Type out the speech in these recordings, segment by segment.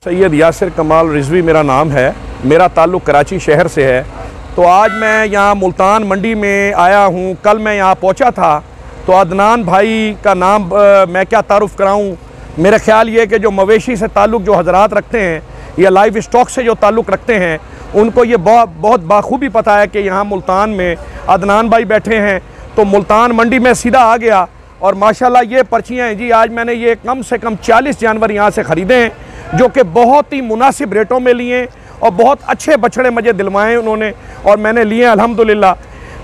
सैयद यासिर कमाल रिजवी मेरा नाम है। मेरा ताल्लुक़ कराची शहर से है। तो आज मैं यहाँ मुल्तान मंडी में आया हूँ। कल मैं यहाँ पहुँचा था तो अदनान भाई का नाम मैं क्या तारुफ़ कराऊँ। मेरा ख़्याल ये कि जो मवेशी से ताल्लुक़ जो हज़रात रखते हैं या लाइव स्टॉक से जो ताल्लुक़ रखते हैं उनको ये बहुत बाखूबी पता है कि यहाँ मुल्तान में अदनान भाई बैठे हैं। तो मुल्तान मंडी में सीधा आ गया और माशाल्लाह ये पर्चियाँ हैं जी। आज मैंने ये कम से कम 40 जानवर यहाँ से ख़रीदे हैं जो कि बहुत ही मुनासिब रेटों में लिए और बहुत अच्छे बछड़े मुझे दिलवाए उन्होंने और मैंने लिए अल्हम्दुलिल्लाह।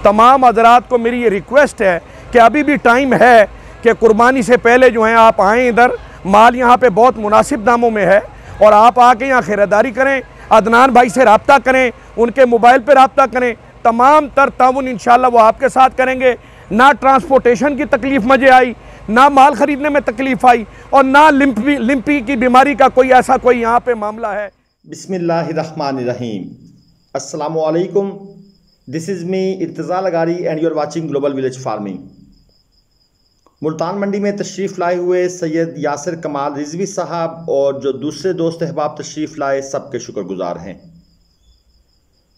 तमाम हज़रात को मेरी ये रिक्वेस्ट है कि अभी भी टाइम है कि कुर्बानी से पहले जो है आप आएँ इधर। माल यहाँ पे बहुत मुनासिब दामों में है और आप आके यहाँ ख़रीदारी करें। अदनान भाई से रब्ता करें, उनके मोबाइल पर रब्ता करें। तमाम तर ताउन इंशाल्लाह वो आपके साथ करेंगे। ना ट्रांसपोर्टेशन की तकलीफ़ मुझे आई, ना माल ख़रीदने में तकलीफ़ आई और ना लिम्पी की बीमारी का कोई ऐसा कोई यहाँ पे मामला है। बिस्मिल्लाहिर्रहमानिर्रहीम। अस्सलामु अलैकुम। This is me Irtiza Lagari and you are watching global village farming. Multan मंडी में तशरीफ़ लाए हुए सैयद यासिर कमाल रिजवी साहब और जो दूसरे दोस्त अहबाब तशरीफ़ लाए सबके शुक्रगुज़ार हैं।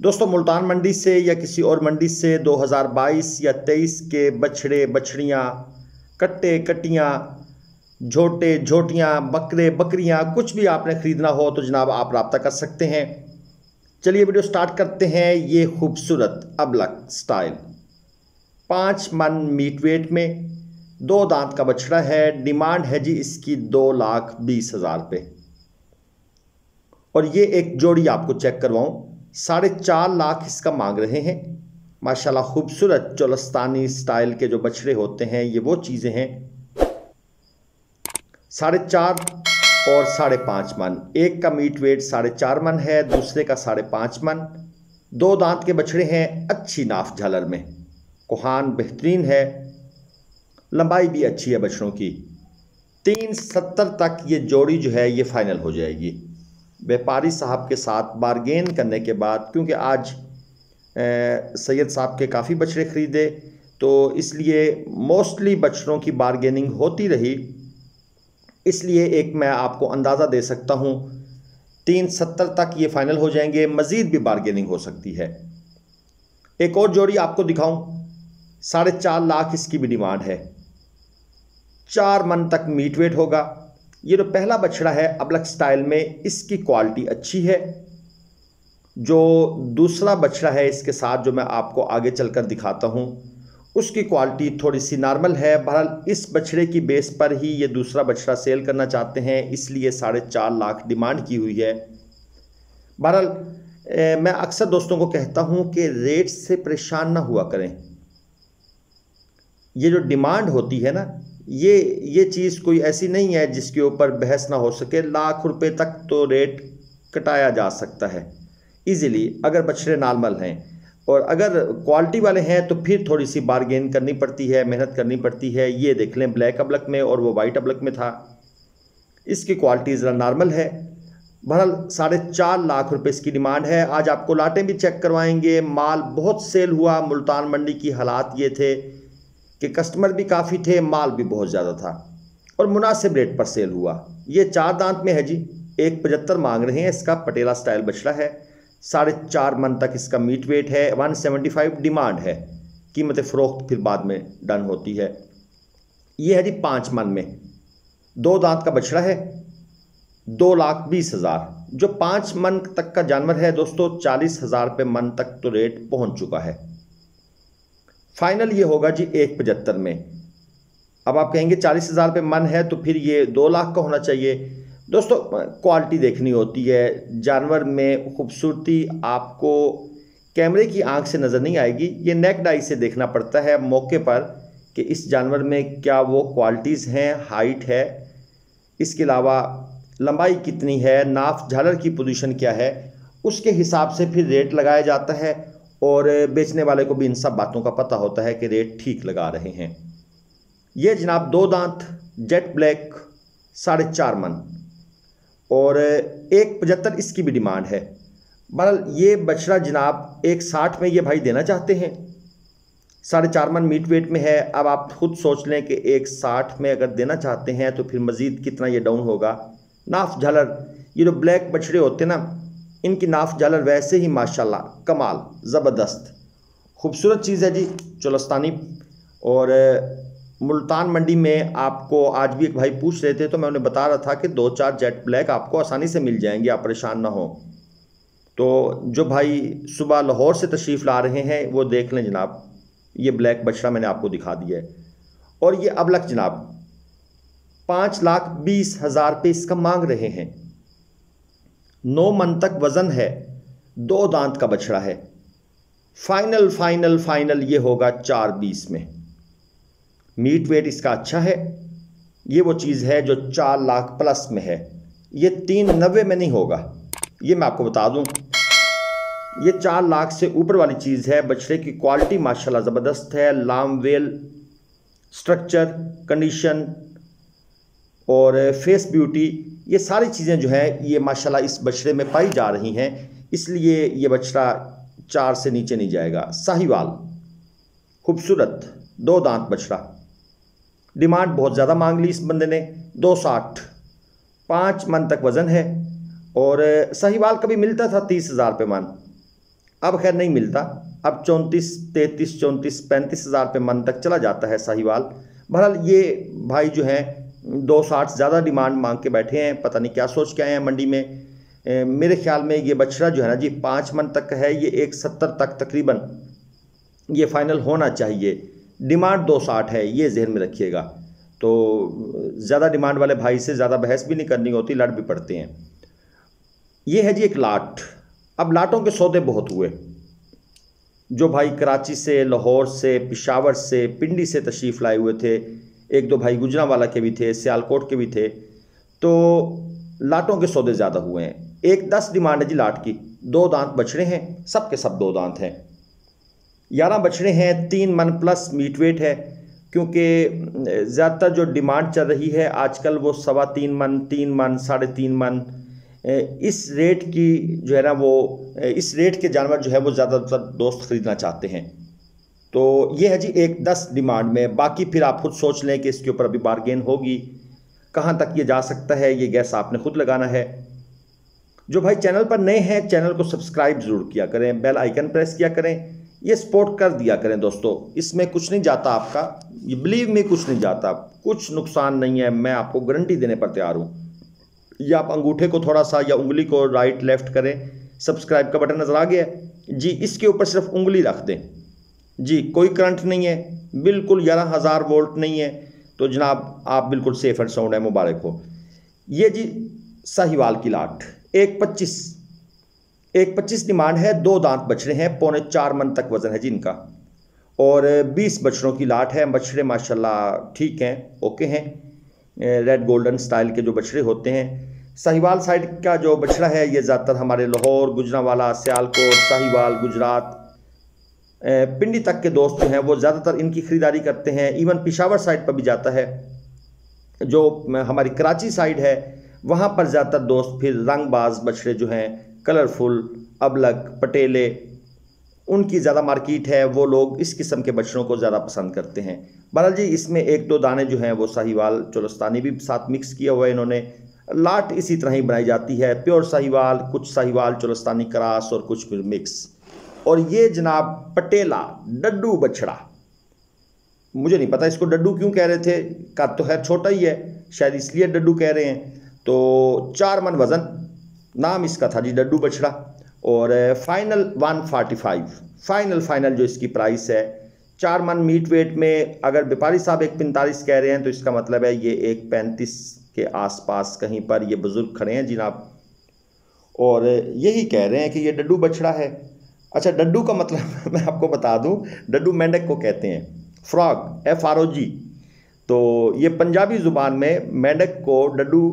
दोस्तों, मुल्तान मंडी से या किसी और मंडी से 2022 या 23 के बछड़े बछड़ियाँ, कट्टे कट्टियाँ, झोटे झोटियाँ, बकरे बकरियाँ, कुछ भी आपने ख़रीदना हो तो जनाब आप रब्ता कर सकते हैं। चलिए वीडियो स्टार्ट करते हैं। ये खूबसूरत अबलक स्टाइल 5 मन मीट वेट में 2 दांत का बछड़ा है। डिमांड है जी इसकी 2,20,000 रुपये और ये एक जोड़ी आपको चेक करवाऊँ 4.5 लाख इसका मांग रहे हैं। माशाल्लाह खूबसूरत चोलस्तानी स्टाइल के जो बछड़े होते हैं ये वो चीज़ें हैं। 4.5 और 5.5 मन। एक का मीट वेट 4.5 मन है, दूसरे का 5.5 मन। 2 दांत के बछड़े हैं, अच्छी नाफ झालर में, कोहान बेहतरीन है, लंबाई भी अच्छी है बछड़ों की। 370 तक ये जोड़ी जो है ये फाइनल हो जाएगी व्यापारी साहब के साथ बारगेन करने के बाद, क्योंकि आज सैयद साहब के काफ़ी बछड़े ख़रीदे तो इसलिए मोस्टली बछड़ों की बारगेनिंग होती रही। इसलिए एक मैं आपको अंदाज़ा दे सकता हूँ 370 तक ये फ़ाइनल हो जाएंगे, मज़ीद भी बारगेनिंग हो सकती है। एक और जोड़ी आपको दिखाऊँ, 4.5 लाख इसकी भी डिमांड है। 4 मन तक मीट वेट होगा। ये जो पहला बछड़ा है अबलक स्टाइल में, इसकी क्वालिटी अच्छी है। जो दूसरा बछड़ा है इसके साथ जो मैं आपको आगे चलकर दिखाता हूँ उसकी क्वालिटी थोड़ी सी नॉर्मल है। बहरहाल इस बछड़े की बेस पर ही ये दूसरा बछड़ा सेल करना चाहते हैं, इसलिए 4.5 लाख डिमांड की हुई है। बहरहाल मैं अक्सर दोस्तों को कहता हूँ कि रेट से परेशान ना हुआ करें। ये जो डिमांड होती है ना, ये चीज़ कोई ऐसी नहीं है जिसके ऊपर बहस ना हो सके। लाख रुपए तक तो रेट कटाया जा सकता है इजीली अगर बछड़े नॉर्मल हैं, और अगर क्वालिटी वाले हैं तो फिर थोड़ी सी बारगेन करनी पड़ती है, मेहनत करनी पड़ती है। ये देख लें ब्लैक अबलक में और वो वाइट अबलक में था, इसकी क्वालिटी ज़रा नॉर्मल है। बहरहाल 4.5 लाख रुपए इसकी डिमांड है। आज आपको लाटें भी चेक करवाएंगे। माल बहुत सेल हुआ। मुल्तान मंडी की हालात ये थे कि कस्टमर भी काफ़ी थे, माल भी बहुत ज़्यादा था और मुनासिब रेट पर सेल हुआ। ये 4 दांत में है जी, 175 मांग रहे हैं। इसका पटेला स्टाइल बछड़ा है। 4.5 मन तक इसका मीट वेट है। 175 डिमांड है। कीमत फ़रोख्त फिर बाद में डन होती है। ये है जी 5 मन में 2 दांत का बछड़ा है, 2,20,000। जो 5 मन तक का जानवर है दोस्तों 40,000 रुपये मन तक तो रेट पहुँच चुका है। फाइनल ये होगा जी 175 में। अब आप कहेंगे 40,000 रुपये मन है तो फिर ये 2 लाख का होना चाहिए। दोस्तों क्वालिटी देखनी होती है। जानवर में खूबसूरती आपको कैमरे की आंख से नज़र नहीं आएगी, ये नेक्ड आई से देखना पड़ता है मौके पर कि इस जानवर में क्या वो क्वालिटीज़ हैं, हाइट है, इसके अलावा लंबाई कितनी है, नाफ झालर की पोजीशन क्या है, उसके हिसाब से फिर रेट लगाया जाता है और बेचने वाले को भी इन सब बातों का पता होता है कि रेट ठीक लगा रहे हैं। ये जनाब 2 दांत जेट ब्लैक 4.5 मन और 175 इसकी भी डिमांड है। बहरहाल ये बछड़ा जनाब 160 में ये भाई देना चाहते हैं। 4.5 मन मीट वेट में है। अब आप खुद सोच लें कि 160 में अगर देना चाहते हैं तो फिर मज़ीद कितना ये डाउन होगा। नाफ झालर ये जो ब्लैक बछड़े होते हैं ना, इनकी नाफ झालर वैसे ही माशाल्लाह कमाल, ज़बरदस्त खूबसूरत चीज़ है जी चोलस्तानी। और मुल्तान मंडी में आपको आज भी एक भाई पूछ रहे थे, तो मैं उन्हें बता रहा था कि 2-4 जेट ब्लैक आपको आसानी से मिल जाएंगे, आप परेशान ना हो। तो जो भाई सुबह लाहौर से तशरीफ़ ला रहे हैं वो देख लें जनाब, ये ब्लैक बछड़ा मैंने आपको दिखा दिया है। और ये अबलक जनाब 5,20,000 रुपये इसका मांग रहे हैं। 9 मन तक वज़न है, 2 दांत का बछड़ा है। फाइनल फाइनल फाइनल ये होगा 4,20 में। मीट वेट इसका अच्छा है। ये वो चीज़ है जो 4 लाख प्लस में है, ये 390 में नहीं होगा, ये मैं आपको बता दूं। ये 4 लाख से ऊपर वाली चीज़ है। बछड़े की क्वालिटी माशाल्लाह ज़बरदस्त है। लाम वेल, स्ट्रक्चर, कंडीशन और फेस ब्यूटी, ये सारी चीज़ें जो हैं ये माशाल्लाह इस बछड़े में पाई जा रही हैं, इसलिए ये बछड़ा 4 से नीचे नहीं जाएगा। साहिवाल खूबसूरत 2 दांत बछड़ा। डिमांड बहुत ज़्यादा मांग ली इस बंदे ने, 260, 5 मन तक वज़न है। और साहिवाल कभी मिलता था 30,000 रुपये मन, अब खैर नहीं मिलता। अब 34, 33, 34, 35,000 रुपये मन तक चला जाता है साहिवाल। बहरहाल ये भाई जो हैं 260 ज़्यादा डिमांड मांग के बैठे हैं, पता नहीं क्या सोच के आए हैं मंडी में। मेरे ख्याल में ये बछड़ा जो है ना जी 5 मन तक है, ये 170 तक तकरीबन ये फ़ाइनल होना चाहिए। डिमांड 260 है, ये जहन में रखिएगा। तो ज़्यादा डिमांड वाले भाई से ज़्यादा बहस भी नहीं करनी होती, लड़ भी पड़ते हैं। ये है जी एक लाट। अब लाटों के सौदे बहुत हुए। जो भाई कराची से, लाहौर से, पेशावर से, पिंडी से तशरीफ़ लाए हुए थे, 1-2 भाई गुजरांवाला के भी थे, सियालकोट के भी थे, तो लाटों के सौदे ज़्यादा हुए हैं। 110 डिमांड है जी लाट की। 2 दांत बछड़े हैं, सब के सब 2 दांत हैं। 11 बछड़े हैं, 3 मन प्लस मीट वेट है। क्योंकि ज़्यादातर जो डिमांड चल रही है आजकल वो 3.25 मन, 3 मन, 3.5 मन, इस रेट की जो है ना वो इस रेट के जानवर जो है वो ज़्यादातर दोस्त ख़रीदना चाहते हैं। तो ये है जी 110 डिमांड में। बाकी फिर आप खुद सोच लें कि इसके ऊपर अभी बारगेन होगी, कहाँ तक ये जा सकता है, ये गैस आपने खुद लगाना है। जो भाई चैनल पर नए हैं, चैनल को सब्सक्राइब ज़रूर किया करें, बेल आइकन प्रेस किया करें, ये सपोर्ट कर दिया करें दोस्तों। इसमें कुछ नहीं जाता आपका, ये बिलीव में कुछ नहीं जाता, कुछ नुकसान नहीं है, मैं आपको गारंटी देने पर तैयार हूँ। या आप अंगूठे को थोड़ा सा या उंगली को राइट लेफ़्ट करें, सब्सक्राइब का बटन नज़र आ गया जी, इसके ऊपर सिर्फ उंगली रख दें जी, कोई करंट नहीं है, बिल्कुल 11,000 वोल्ट नहीं है, तो जनाब आप बिल्कुल सेफ एंड साउंड है, मुबारक हो। ये जी साहिवाल की लाट 125 डिमांड है। 2 दांत बछड़े हैं, 3.25 मन तक वज़न है जी इनका। और 20 बछड़ों की लाट है। बछड़े माशाल्लाह ठीक हैं, ओके हैं, रेड गोल्डन स्टाइल के जो बछड़े होते हैं। साहिवाल साइड का जो बछड़ा है ये ज़्यादातर हमारे लाहौर, गुजरांवाला, सियालकोट, साहिवाल, गुजरात, पिंडी तक के दोस्त जो हैं वो ज़्यादातर इनकी ख़रीदारी करते हैं। इवन पेशावर साइड पर भी जाता है। जो हमारी कराची साइड है वहाँ पर ज़्यादातर दोस्त फिर रंगबाज बछड़े जो हैं, कलरफुल, अबलक, पटेले, उनकी ज़्यादा मार्केट है, वो लोग इस किस्म के बछड़ों को ज़्यादा पसंद करते हैं। बहरहाल जी इसमें 1-2 दाने जो हैं वो साहिवाल चोलस्तानी भी साथ मिक्स किया हुआ है इन्होंने। लाट इसी तरह ही बनाई जाती है, प्योर साहिवाल, कुछ साहिवाल चोलस्तानी क्रास और कुछ फिर मिक्स। और ये जनाब पटेला डड्डू बछड़ा, मुझे नहीं पता इसको डड्डू क्यों कह रहे थे, कद तो है छोटा ही है, शायद इसलिए डड्डू कह रहे हैं। तो 4 मन वज़न, नाम इसका था जी डड्डू बछड़ा। और फाइनल 145, फाइनल जो इसकी प्राइस है। 4 मन मीट वेट में अगर व्यापारी साहब 145 कह रहे हैं तो इसका मतलब है ये 135 के आसपास कहीं पर ये बुज़ुर्ग खड़े हैं जनाब, और यही कह रहे हैं कि ये डड्डू बछड़ा है। अच्छा, डड्डू का मतलब मैं आपको बता दूं, डड्डू मेंढक को कहते हैं, फ्रॉग, FROG। तो ये पंजाबी ज़ुबान में मेंढक को डड्डू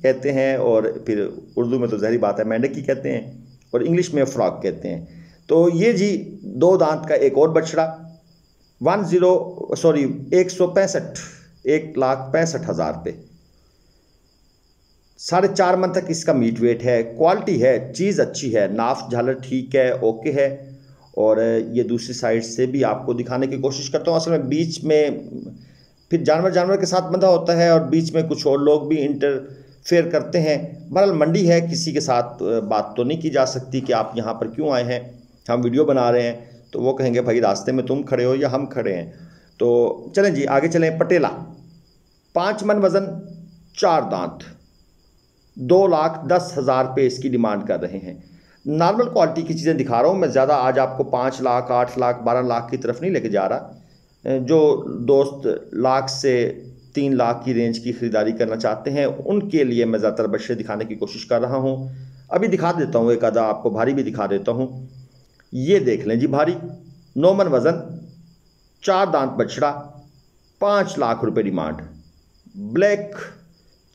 कहते हैं, और फिर उर्दू में तो ज़ाहिर बात है मेंढक ही कहते हैं, और इंग्लिश में फ्रॉग कहते हैं। तो ये जी 2 दांत का एक और बछड़ा 1,65,000 रुपये, 4.5 मन तक इसका मीट वेट है। क्वालिटी है, चीज़ अच्छी है, नाफ झालर ठीक है, ओके है। और ये दूसरी साइड से भी आपको दिखाने की कोशिश करता हूँ। असल में बीच में फिर जानवर के साथ बंधा होता है, और बीच में कुछ और लोग भी फेयर करते हैं। बहरहाल मंडी है, किसी के साथ बात तो नहीं की जा सकती कि आप यहाँ पर क्यों आए हैं, हम वीडियो बना रहे हैं, तो वो कहेंगे भाई रास्ते में तुम खड़े हो या हम खड़े हैं। तो चलें जी आगे चलें। पटेला 5 मन वज़न, 4 दांत, 2,10,000 रुपये इसकी डिमांड कर रहे हैं। नॉर्मल क्वालिटी की चीज़ें दिखा रहा हूँ मैं, ज़्यादा आज आपको 5 लाख 8 लाख 12 लाख की तरफ नहीं लेके जा रहा। जो दोस्त लाख से 3 लाख की रेंज की ख़रीदारी करना चाहते हैं उनके लिए मैं ज़्यादातर बछड़े दिखाने की कोशिश कर रहा हूँ। अभी दिखा देता हूँ, एक आधा आपको भारी भी दिखा देता हूँ। ये देख लें जी, भारी 9 मन वज़न, 4 दांत बछड़ा, 5 लाख रुपए डिमांड। ब्लैक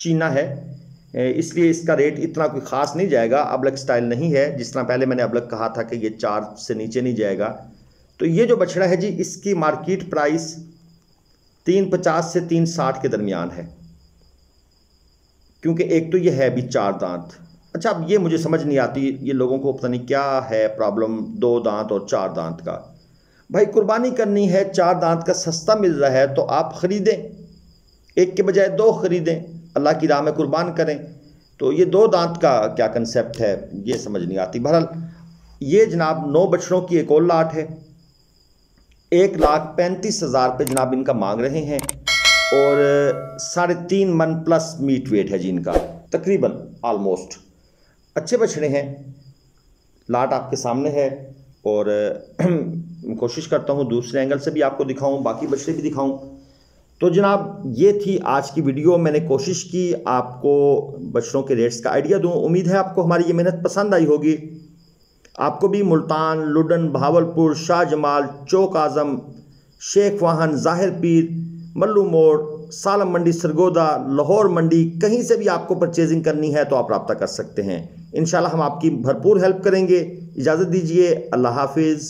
चीना है, इसलिए इसका रेट इतना कोई ख़ास नहीं जाएगा। अबलक स्टाइल नहीं है, जिस तरह पहले मैंने अबलक कहा था कि ये 4 से नीचे नहीं जाएगा। तो ये जो बछड़ा है जी, इसकी मार्केट प्राइस 350 से 360 के दरमियान है, क्योंकि एक तो ये है भी 4 दांत। अच्छा, अब ये मुझे समझ नहीं आती, ये लोगों को पता नहीं क्या है प्रॉब्लम 2 दांत और 4 दांत का। भाई कुर्बानी करनी है, 4 दांत का सस्ता मिल रहा है तो आप ख़रीदें, एक के बजाय 2 ख़रीदें, अल्लाह की राह में कुर्बान करें। तो ये 2 दांत का क्या कंसेप्ट है, ये समझ नहीं आती। बहरहाल ये जनाब 9 बछड़ों की एक और लाट है, 1,35,000 रुपये जनाब इनका मांग रहे हैं, और 3.5 मन प्लस मीट वेट है जी इनका, तकरीबन ऑलमोस्ट। अच्छे बछड़े हैं, लाट आपके सामने है, और कोशिश करता हूँ दूसरे एंगल से भी आपको दिखाऊं, बाकी बछड़े भी दिखाऊं। तो जनाब ये थी आज की वीडियो। मैंने कोशिश की आपको बछड़ों के रेट्स का आइडिया दूं। उम्मीद है आपको हमारी ये मेहनत पसंद आई होगी। आपको भी मुल्तान, लुडन, भावलपुर, शाहजमाल, चौक आज़म, शेख वाहन, ज़ाहिर पीर, मल्लू मोड़, सालम मंडी, सरगोदा, लाहौर मंडी, कहीं से भी आपको परचेजिंग करनी है तो आप रब्ता कर सकते हैं। इंशाल्लाह हम आपकी भरपूर हेल्प करेंगे। इजाज़त दीजिए, अल्लाह हाफिज़।